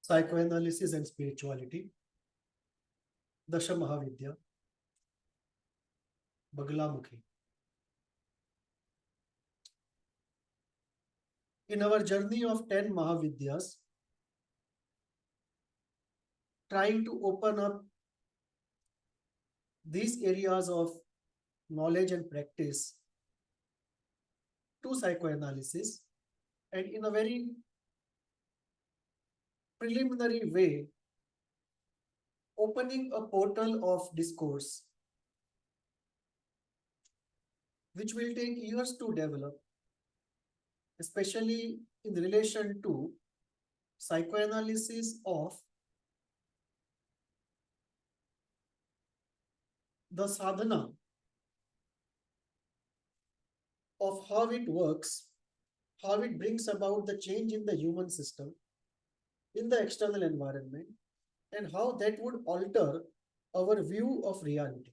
Psychoanalysis and Spirituality, Dasha Mahavidya, Baglamukhi. In our journey of 10 Mahavidyas, trying to open up these areas of knowledge and practice to psychoanalysis, and in a very preliminary way, opening a portal of discourse which will take years to develop, especially in relation to psychoanalysis of the sadhana of how it works, how it brings about the change in the human system, in the external environment, and how that would alter our view of reality.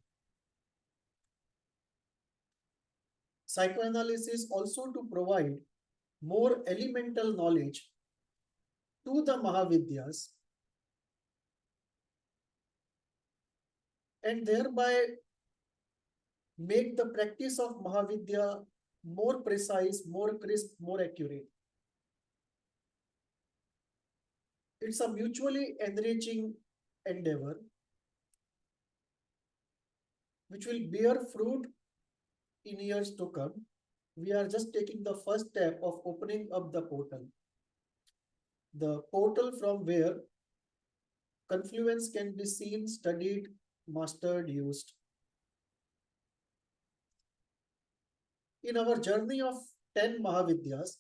Psychoanalysis also to provide more elemental knowledge to the Mahavidyas and thereby make the practice of Mahavidya more precise, more crisp, more accurate. It's a mutually enriching endeavor which will bear fruit in years to come. We are just taking the first step of opening up the portal. The portal from where confluence can be seen, studied, mastered, used. In our journey of 10 Mahavidyas,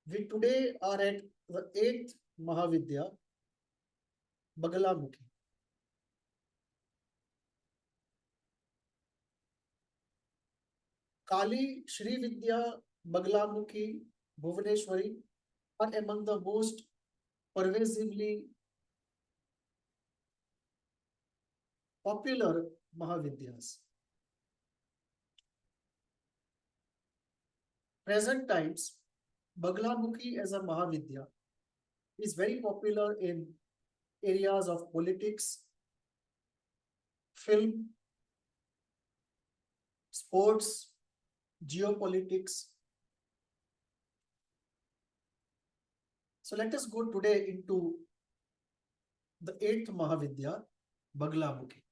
we today are at the 8th Mahavidya, Baglamukhi. Kali, Shri Vidya, Baglamukhi, Bhuvaneshwari are among the most pervasively popular Mahavidyas. Present times, Baglamukhi as a Mahavidya is very popular in areas of politics, film, sports, geopolitics. So let us go today into the 8th Mahavidya, Baglamukhi.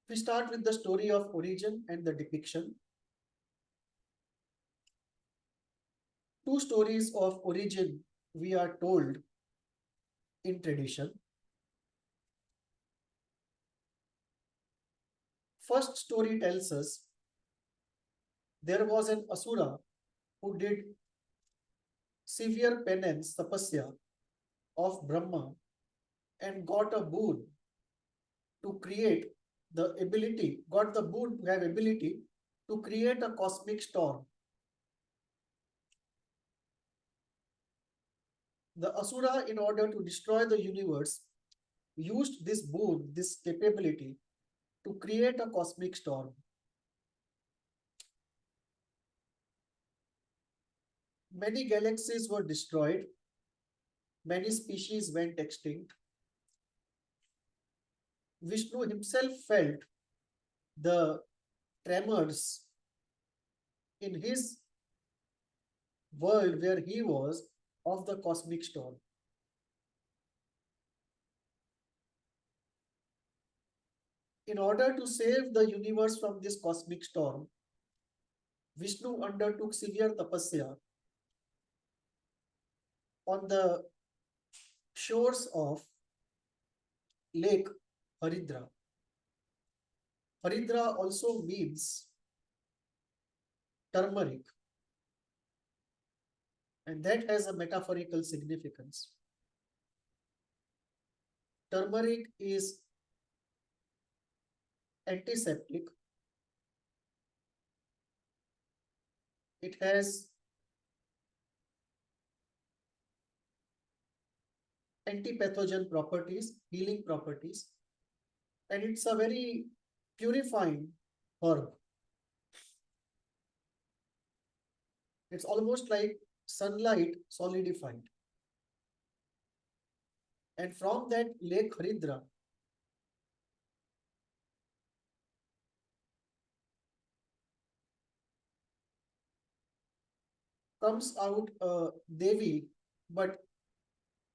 We start with the story of origin and the depiction. Two stories of origin we are told in tradition. First story tells us there was an Asura who did severe penance, tapasya of Brahma and got a boon to create the ability, got the boon to have ability to create a cosmic storm. The Asura, in order to destroy the universe, used this boon, this capability to create a cosmic storm. Many galaxies were destroyed. Many species went extinct. Vishnu himself felt the tremors in his world where he was of the cosmic storm. In order to save the universe from this cosmic storm, Vishnu undertook severe tapasya on the shores of Lake Haridra. Haridra also means turmeric, and that has a metaphorical significance. Turmeric is antiseptic. It has antipathogen properties, healing properties, and it's a very purifying herb. It's almost like sunlight solidified. And from that Lake Haridra comes out Devi, but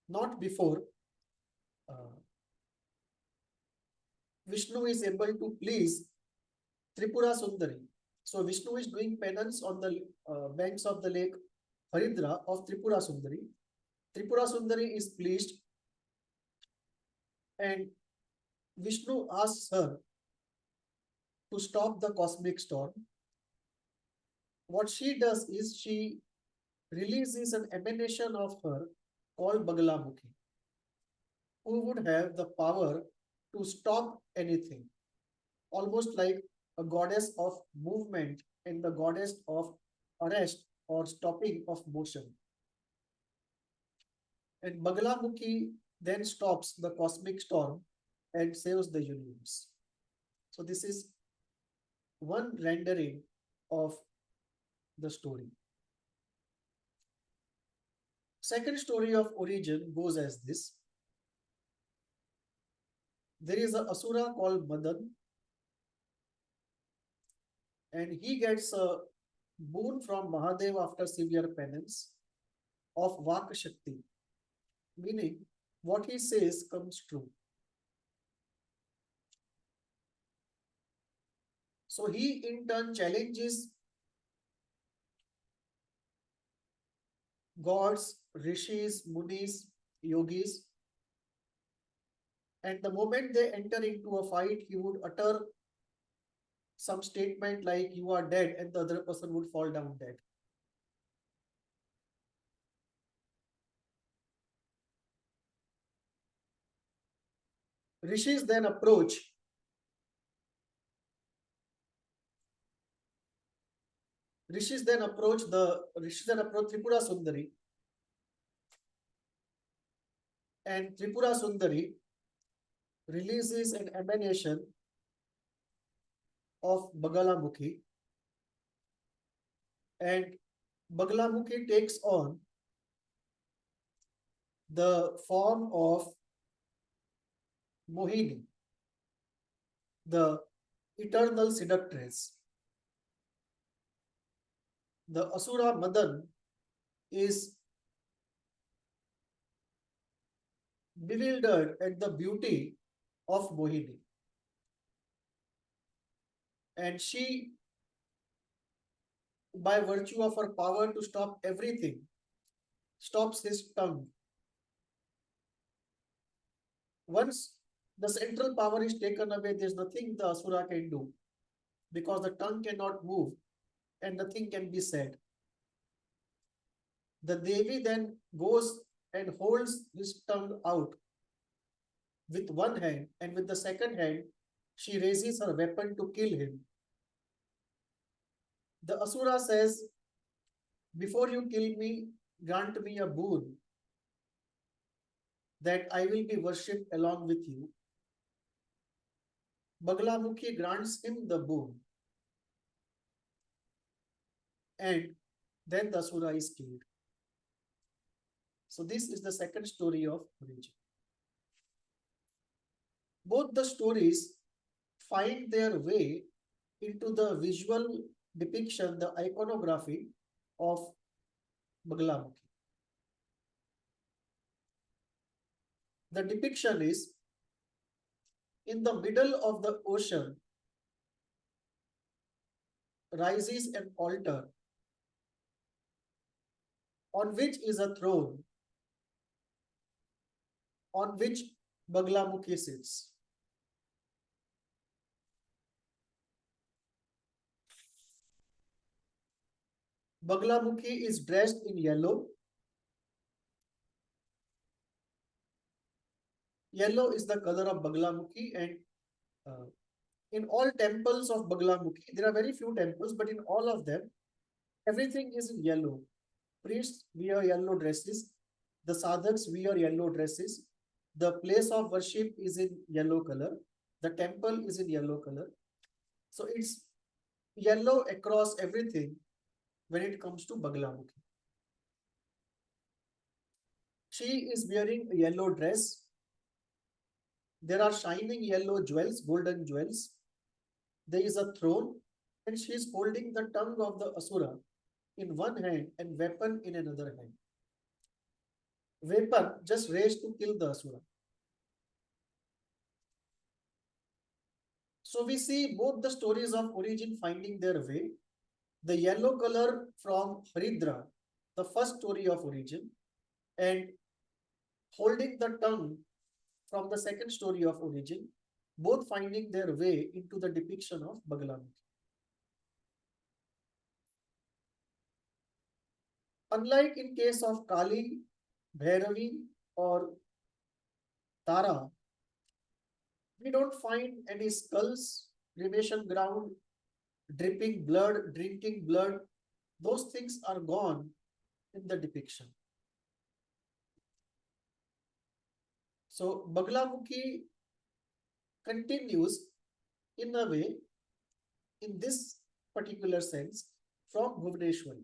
not before uh, Vishnu is able to please Tripura Sundari. So Vishnu is doing penance on the banks of the lake Haridra of Tripura Sundari. Tripura Sundari is pleased, and Vishnu asks her to stop the cosmic storm. What she does is she releases an emanation of her called Bagalamukhi, who would have the power to stop anything, almost like a goddess of movement and the goddess of arrest or stopping of motion. And Bagalamukhi then stops the cosmic storm and saves the universe. So this is one rendering of the story. Second story of origin goes as this. There is an asura called Madan, and he gets a boon from Mahadev after severe penance of Vak Shakti, meaning what he says comes true. So he in turn challenges gods, rishis, munis, yogis, and the moment they enter into a fight, he would utter some statement like "you are dead," and the other person would fall down dead. Rishis then approach Rishis then approach Tripura Sundari, and Tripura Sundari releases an emanation of Bagalamukhi, and Bagalamukhi takes on the form of Mohini, the eternal seductress. The Asura Madan is bewildered at the beauty of Mohini, and she, by virtue of her power to stop everything, stops his tongue. Once the central power is taken away, there's nothing the Asura can do because the tongue cannot move and nothing can be said. The Devi then goes and holds his tongue out with one hand, and with the second hand, she raises her weapon to kill him. The Asura says, "Before you kill me, grant me a boon that I will be worshipped along with you." Bagalamukhi grants him the boon, and then the Asura is killed. So this is the second story of origin. Both the stories find their way into the visual depiction, the iconography of Bagalamukhi. The depiction is in the middle of the ocean rises an altar on which is a throne on which Bagalamukhi sits. Bagalamukhi is dressed in yellow. Yellow is the color of Bagalamukhi, and uh, in all temples of Bagalamukhi, there are very few temples, but in all of them, everything is in yellow. Priests wear yellow dresses. The sadhaks wear yellow dresses. The place of worship is in yellow color. The temple is in yellow color. So it's yellow across everything. when it comes to Baglamukhi. She is wearing a yellow dress. There are shining yellow jewels, golden jewels. There is a throne, and she is holding the tongue of the Asura in one hand and weapon in another hand. Weapon just raised to kill the Asura. So we see both the stories of origin finding their way. The yellow color from Haridra, the first story of origin, and holding the tongue from the second story of origin, both finding their way into the depiction of Baglamukhi. Unlike in case of Kali, Bhairavi, or Tara, we don't find any skulls, cremation ground, dripping blood, drinking blood. Those things are gone in the depiction. So Baglamukhi continues in a way, in this particular sense, from Bhuvaneshwari.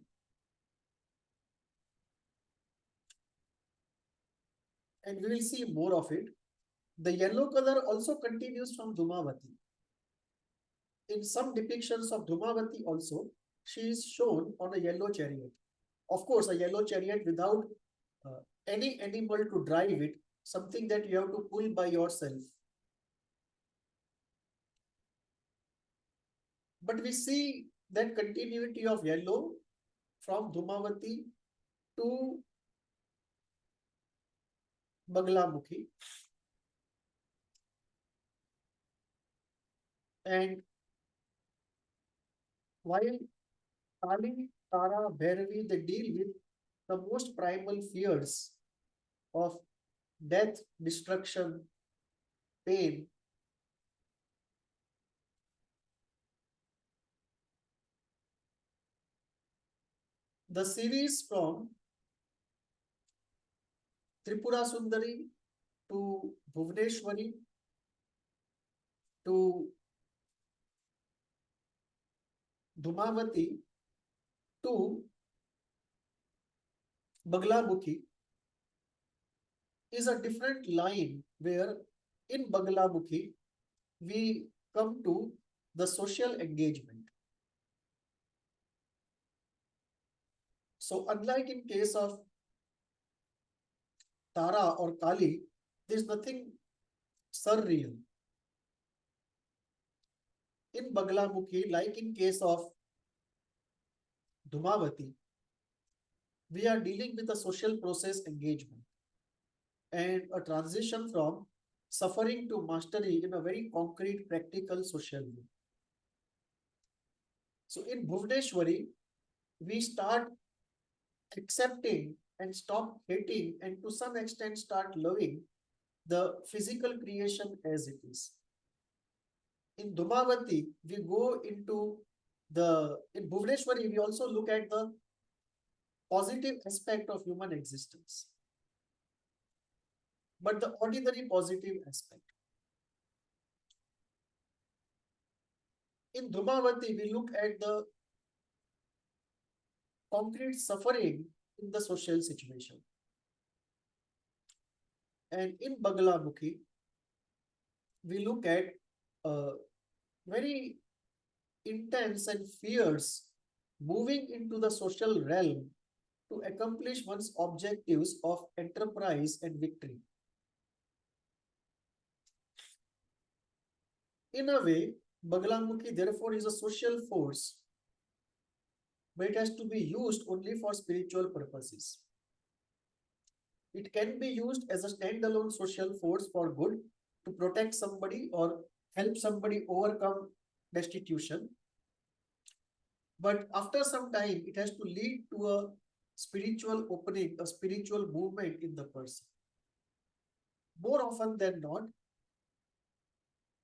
And we will see more of it. The yellow color also continues from Dhumavati. In some depictions of Dhumavati also, she is shown on a yellow chariot. Of course, a yellow chariot without any animal to drive it, something that you have to pull by yourself. But we see that continuity of yellow from Dhumavati to Baglamukhi. And while Kali, Tara, Bhairavi, they deal with the most primal fears of death, destruction, pain. The series from Tripura Sundari to Bhuvaneshwari to Dhumavati to Baglamukhi is a different line where in Baglamukhi we come to the social engagement. So unlike in case of Tara or Kali, there is nothing surreal. In Baglamukhi, like in case of Dhumavati, we are dealing with a social process engagement and a transition from suffering to mastery in a very concrete, practical, social way. So in Bhuvaneshwari, we start accepting and stop hating, and to some extent start loving the physical creation as it is. In Dhumavati, we go into in Bhuvaneshwari, we also look at the positive aspect of human existence, but the ordinary positive aspect. In Dhumavati, we look at the concrete suffering in the social situation. And in Baglamukhi, we look at very intense and fierce moving into the social realm to accomplish one's objectives of enterprise and victory. In a way, Baglamukhi therefore is a social force, but it has to be used only for spiritual purposes. It can be used as a standalone social force for good to protect somebody or help somebody overcome destitution. But after some time, it has to lead to a spiritual opening, a spiritual movement in the person. More often than not,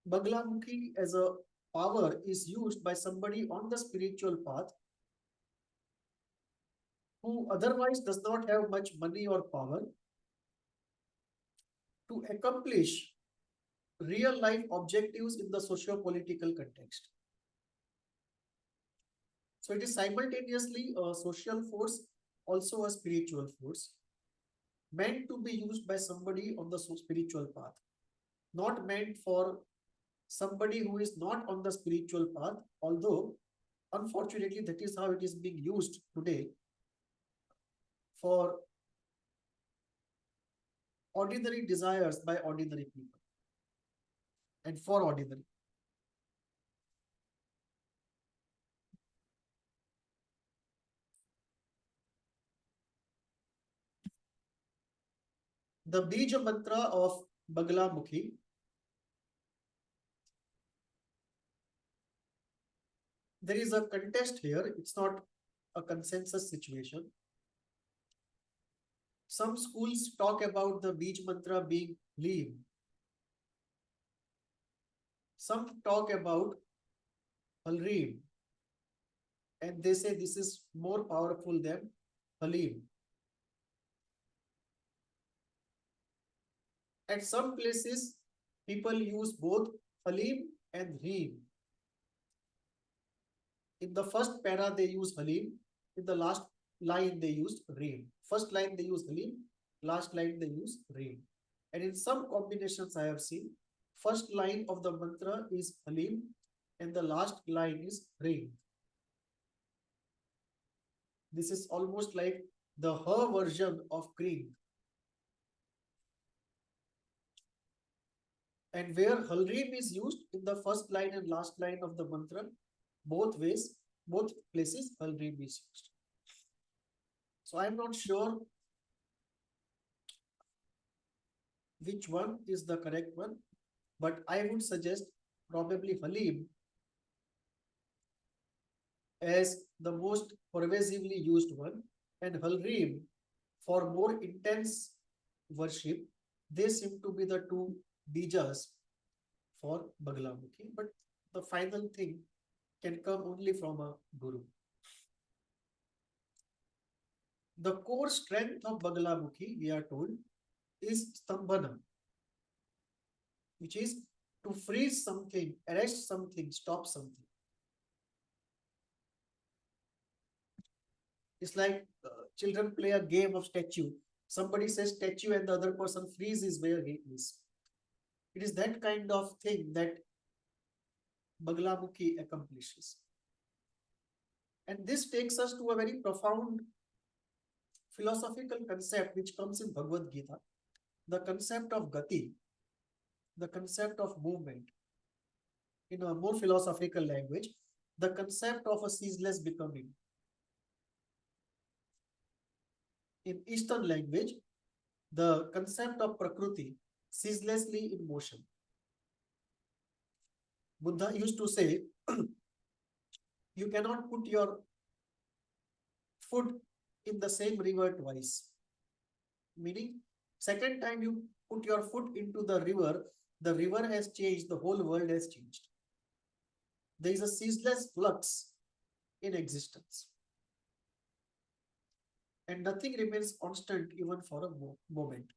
Baglamukhi as a power is used by somebody on the spiritual path who otherwise does not have much money or power to accomplish real life objectives in the socio-political context. So it is simultaneously a social force, also a spiritual force, meant to be used by somebody on the spiritual path, not meant for somebody who is not on the spiritual path, although unfortunately that is how it is being used today for ordinary desires by ordinary people and for ordinary. The Bija mantra of Bagla Mukhi, there is a contest here, it's not a consensus situation. Some schools talk about the Bij mantra being leave. Some talk about Halreem, and they say this is more powerful than Halim. At some places, people use both Halim and Reem. In the first para, they use Halim. In the last line, they use Reem. First line, they use Halim. Last line, they use Reem. And in some combinations I have seen, first line of the mantra is Halim and the last line is Reem. This is almost like the her version of Krieg. And where Halreem is used in the first line and last line of the mantra, both ways, both places, Halreem is used. So I'm not sure which one is the correct one, but I would suggest probably Halim as the most pervasively used one, and Halreem for more intense worship. They seem to be the two bijas for Baglamukhi, but the final thing can come only from a guru. The core strength of Baglamukhi, we are told, is Stambhana, which is to freeze something, arrest something, stop something. It's like children play a game of statue. Somebody says statue and the other person freezes where he is. It is that kind of thing that Baglamukhi accomplishes. And this takes us to a very profound philosophical concept which comes in Bhagavad Gita, the concept of gati, the concept of movement. In a more philosophical language, the concept of a ceaseless becoming. In Eastern language, the concept of Prakriti, ceaselessly in motion. Buddha used to say, you cannot put your foot in the same river twice. Meaning, second time you put your foot into the river has changed, the whole world has changed. There is a ceaseless flux in existence. And nothing remains constant even for a moment.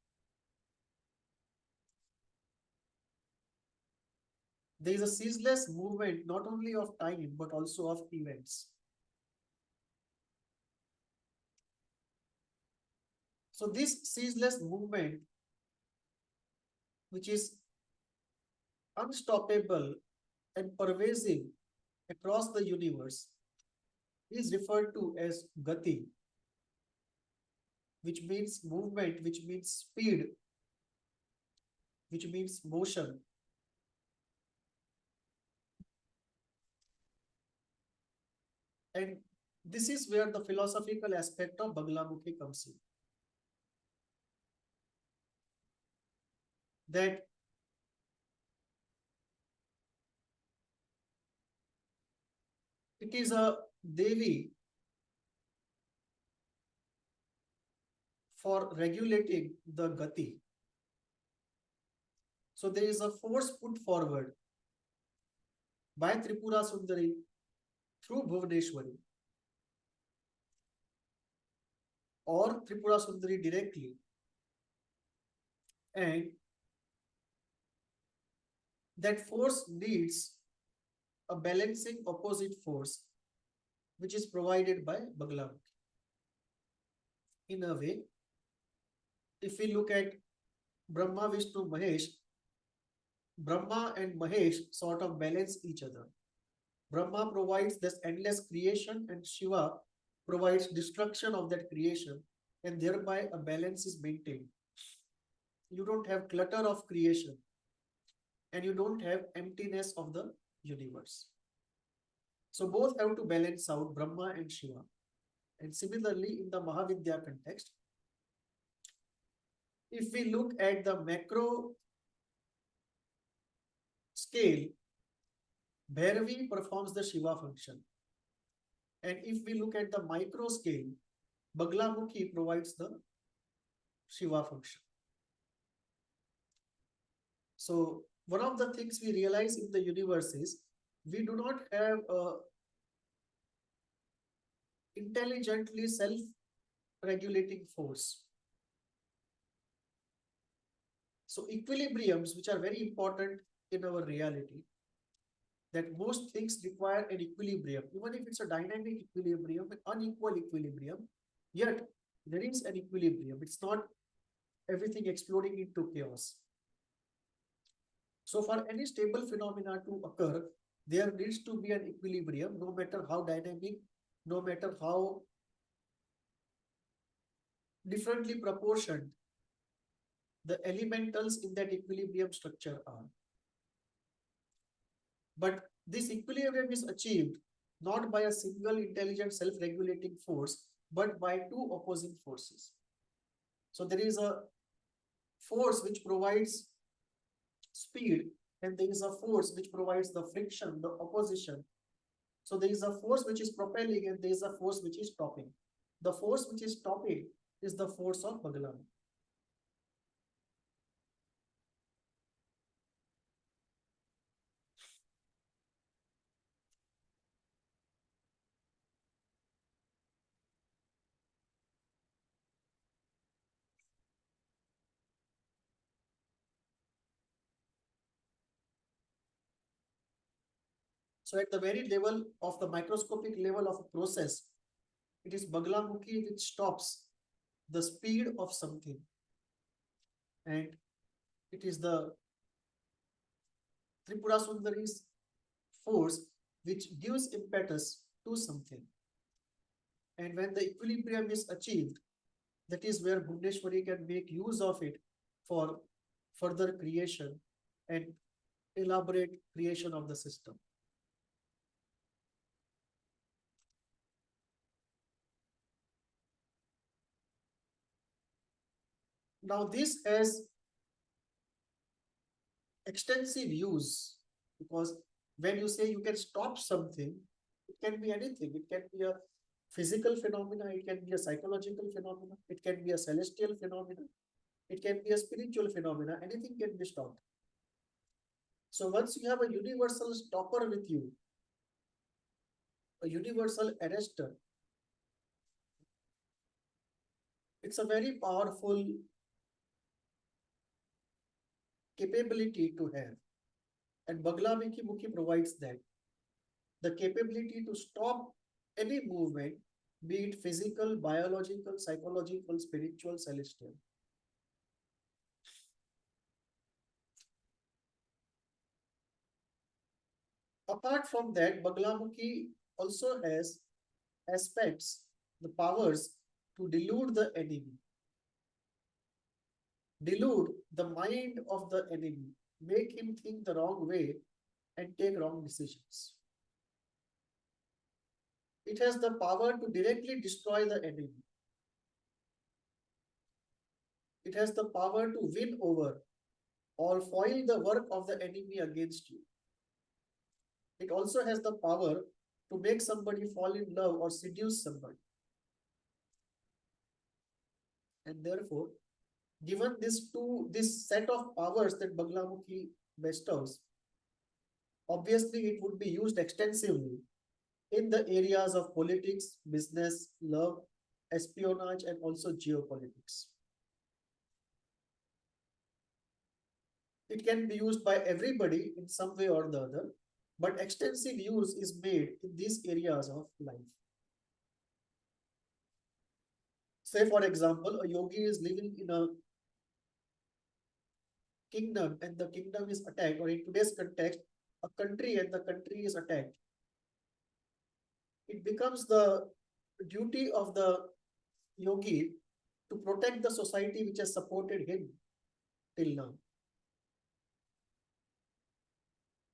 There is a ceaseless movement not only of time but also of events. So this ceaseless movement, which is unstoppable and pervasive across the universe, is referred to as gati, which means movement, which means speed, which means motion. And this is where the philosophical aspect of Baglamukhi comes in. That it is a Devi for regulating the gati. So there is a force put forward by Tripura Sundari through Bhuvaneshwari or Tripura Sundari directly, and that force needs a balancing opposite force which is provided by Baglamukhi. In a way, if we look at Brahma, Vishnu, Mahesh, Brahma and Mahesh sort of balance each other. Brahma provides this endless creation, and Shiva provides destruction of that creation, and thereby a balance is maintained. You don't have clutter of creation, and you don't have emptiness of the universe. So both have to balance out, Brahma and Shiva. And similarly, in the Mahavidya context, if we look at the macro scale, Bhairavi performs the Shiva function. And if we look at the micro scale, Baglamukhi provides the Shiva function. So one of the things we realize in the universe is we do not have a intelligently self-regulating force. So equilibriums, which are very important in our reality, that most things require an equilibrium, even if it's a dynamic equilibrium, an unequal equilibrium, yet there is an equilibrium. It's not everything exploding into chaos. So for any stable phenomena to occur, there needs to be an equilibrium, no matter how dynamic, no matter how differently proportioned the elementals in that equilibrium structure are. But this equilibrium is achieved not by a single intelligent self-regulating force, but by two opposing forces. So there is a force which provides speed, and there is a force which provides the friction, the opposition. So there is a force which is propelling, and there is a force which is stopping. The force which is stopping is the force of Baglamukhi. So at the very level of the microscopic level of a process, it is Baglamukhi which stops the speed of something. And it is the Tripura Sundari's force which gives impetus to something. And when the equilibrium is achieved, that is where Bhuvneshwari can make use of it for further creation and elaborate creation of the system. Now this has extensive use, because when you say you can stop something, it can be anything. It can be a physical phenomena, it can be a psychological phenomena, it can be a celestial phenomena, it can be a spiritual phenomena, anything can be stopped. So once you have a universal stopper with you, a universal arrestor, it's a very powerful capability to have. And Baglamukhi provides that. The capability to stop any movement, be it physical, biological, psychological, spiritual, celestial. Apart from that, Baglamukhi also has aspects, the powers to delude the enemy, delude the mind of the enemy, make him think the wrong way and take wrong decisions. It has the power to directly destroy the enemy. It has the power to win over or foil the work of the enemy against you. It also has the power to make somebody fall in love or seduce somebody. And therefore, given this set of powers that Baglamukhi bestows, obviously it would be used extensively in the areas of politics, business, love, espionage, and also geopolitics. It can be used by everybody in some way or the other, but extensive use is made in these areas of life. Say, for example, a yogi is living in a kingdom and the kingdom is attacked, or in today's context, a country and the country is attacked. It becomes the duty of the yogi to protect the society which has supported him till now.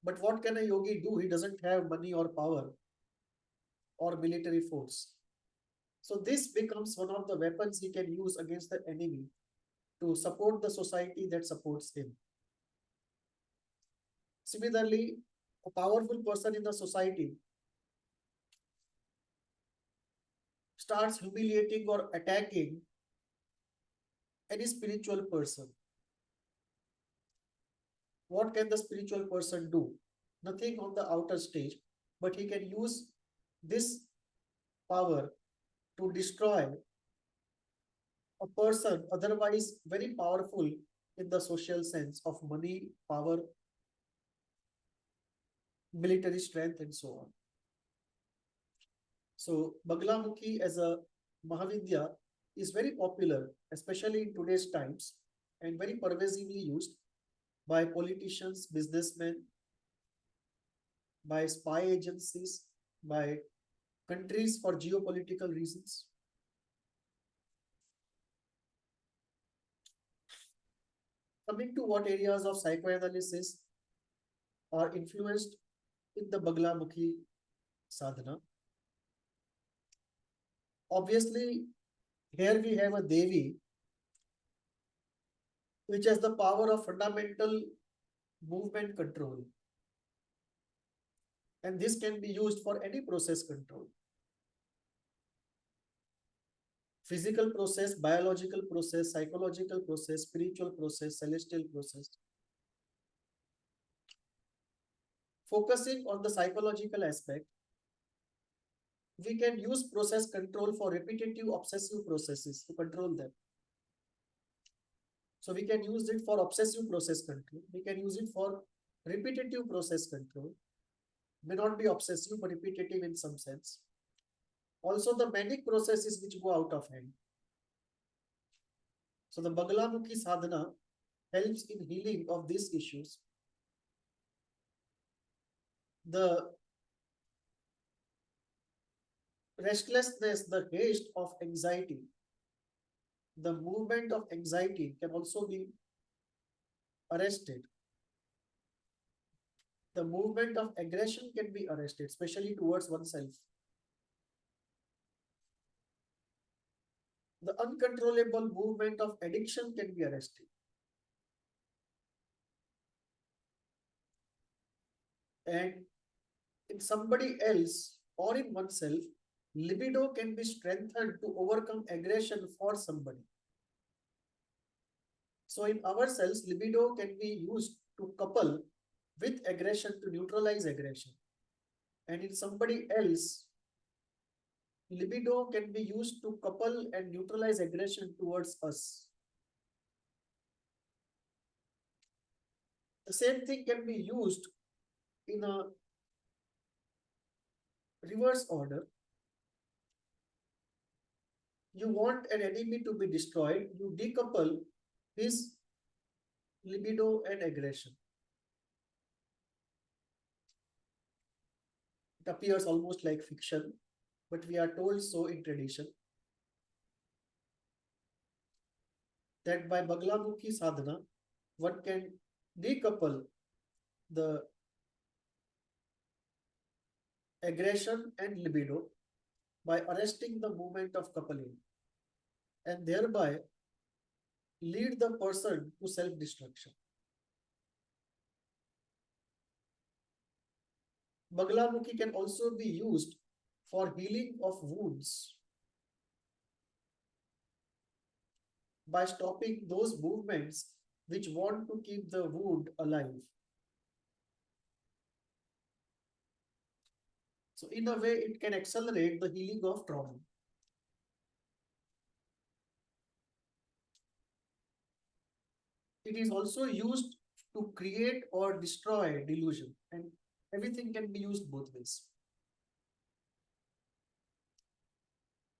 But what can a yogi do? He doesn't have money or power or military force. So this becomes one of the weapons he can use against the enemy to support the society that supports him. Similarly, a powerful person in the society starts humiliating or attacking any spiritual person. What can the spiritual person do? Nothing on the outer stage, but he can use this power to destroy a person otherwise very powerful in the social sense of money, power, military strength, and so on. So, Baglamukhi as a Mahavidya is very popular, especially in today's times, and very pervasively used by politicians, businessmen, by spy agencies, by countries for geopolitical reasons. Coming to what areas of psychoanalysis are influenced in the Baglamukhi sadhana. Obviously, here we have a Devi which has the power of fundamental movement control. And this can be used for any process control. Physical process, biological process, psychological process, spiritual process, celestial process. Focusing on the psychological aspect, we can use process control for repetitive obsessive processes to control them. So we can use it for obsessive process control. We can use it for repetitive process control. May not be obsessive, but repetitive in some sense. Also, the manic processes which go out of hand. So the Baglamukhi sadhana helps in healing of these issues. The restlessness, the haste of anxiety, the movement of anxiety can also be arrested. The movement of aggression can be arrested, especially towards oneself. The uncontrollable movement of addiction can be arrested. And in somebody else or in oneself, libido can be strengthened to overcome aggression for somebody. So in ourselves, libido can be used to couple with aggression to neutralize aggression. And in somebody else, libido can be used to couple and neutralize aggression towards us. The same thing can be used in a reverse order. You want an enemy to be destroyed, you decouple his libido and aggression. It appears almost like fiction, but we are told so in tradition that by Baglamukhi sadhana, one can decouple the aggression and libido by arresting the movement of coupling and thereby lead the person to self-destruction. Baglamukhi can also be used for healing of wounds by stopping those movements which want to keep the wound alive. So in a way, it can accelerate the healing of trauma. It is also used to create or destroy delusion, and everything can be used both ways.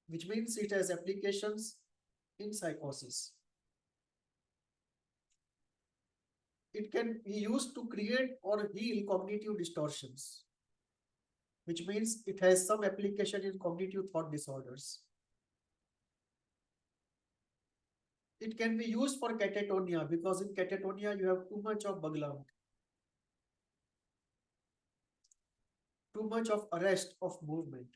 Which means it has applications in psychosis. It can be used to create or heal cognitive distortions, which means it has some application in cognitive thought disorders. It can be used for catatonia because in catatonia you have too much of baglam, too much of arrest of movement.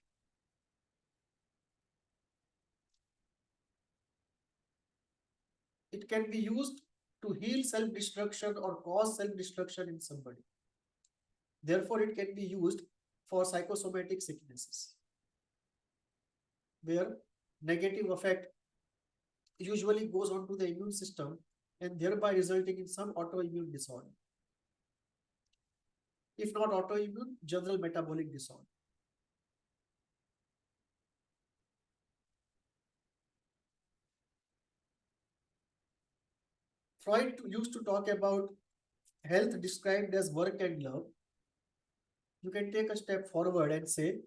It can be used to heal self-destruction or cause self-destruction in somebody. Therefore, it can be used for psychosomatic sicknesses, where negative effect usually goes onto the immune system and thereby resulting in some autoimmune disorder. If not autoimmune, general metabolic disorder. Freud used to talk about health described as work and love. You can take a step forward and say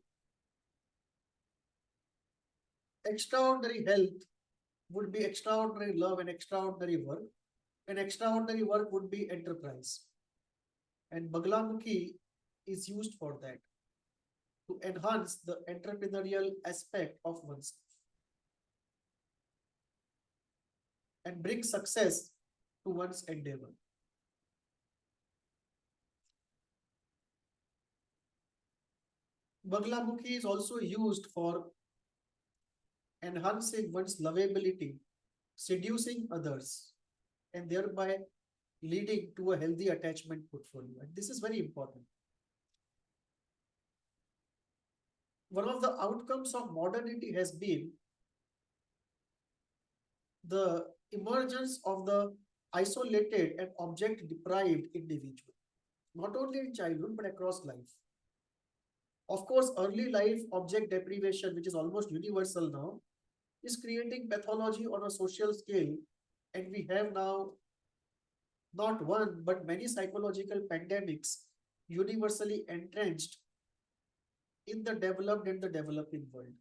extraordinary health would be extraordinary love and extraordinary work, and extraordinary work would be enterprise. And Baglamukhi is used for that to enhance the entrepreneurial aspect of oneself and bring success to one's endeavor. Baglamukhi is also used for enhancing one's lovability, seducing others, and thereby leading to a healthy attachment portfolio. And this is very important. One of the outcomes of modernity has been the emergence of the isolated and object deprived individual, not only in childhood but across life. Of course, early life object deprivation, which is almost universal now, is creating pathology on a social scale. And we have now not one, but many psychological pandemics universally entrenched in the developed and the developing world.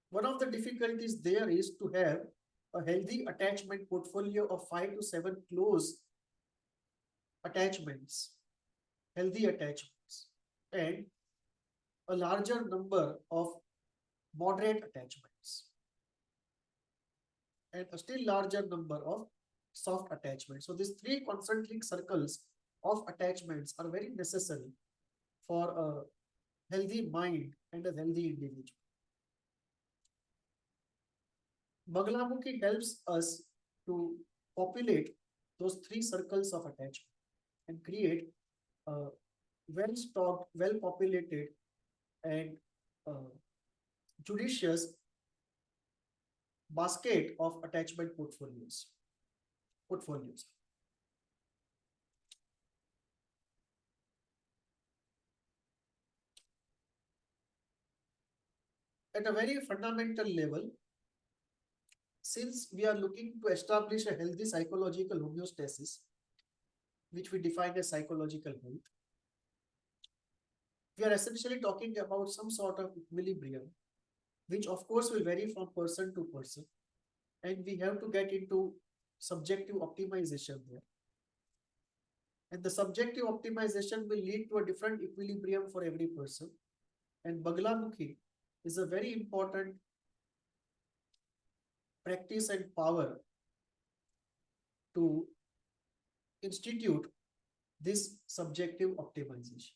One of the difficulties there is to have a healthy attachment portfolio of 5 to 7 close attachments, healthy attachments, and a larger number of moderate attachments, and a still larger number of soft attachments. So these three concentric circles of attachments are very necessary for a healthy mind and a healthy individual. Baglamukhi helps us to populate those three circles of attachment and create a well-stocked, well-populated, and judicious basket of attachment portfolios. At a very fundamental level, since we are looking to establish a healthy psychological homeostasis, which we define as psychological health, we are essentially talking about some sort of equilibrium, which of course will vary from person to person. And we have to get into subjective optimization there. And the subjective optimization will lead to a different equilibrium for every person. And Baglamukhi is a very important practice and power to institute this subjective optimization.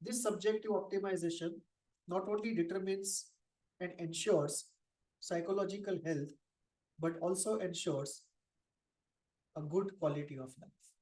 This subjective optimization not only determines and ensures psychological health, but also ensures a good quality of life.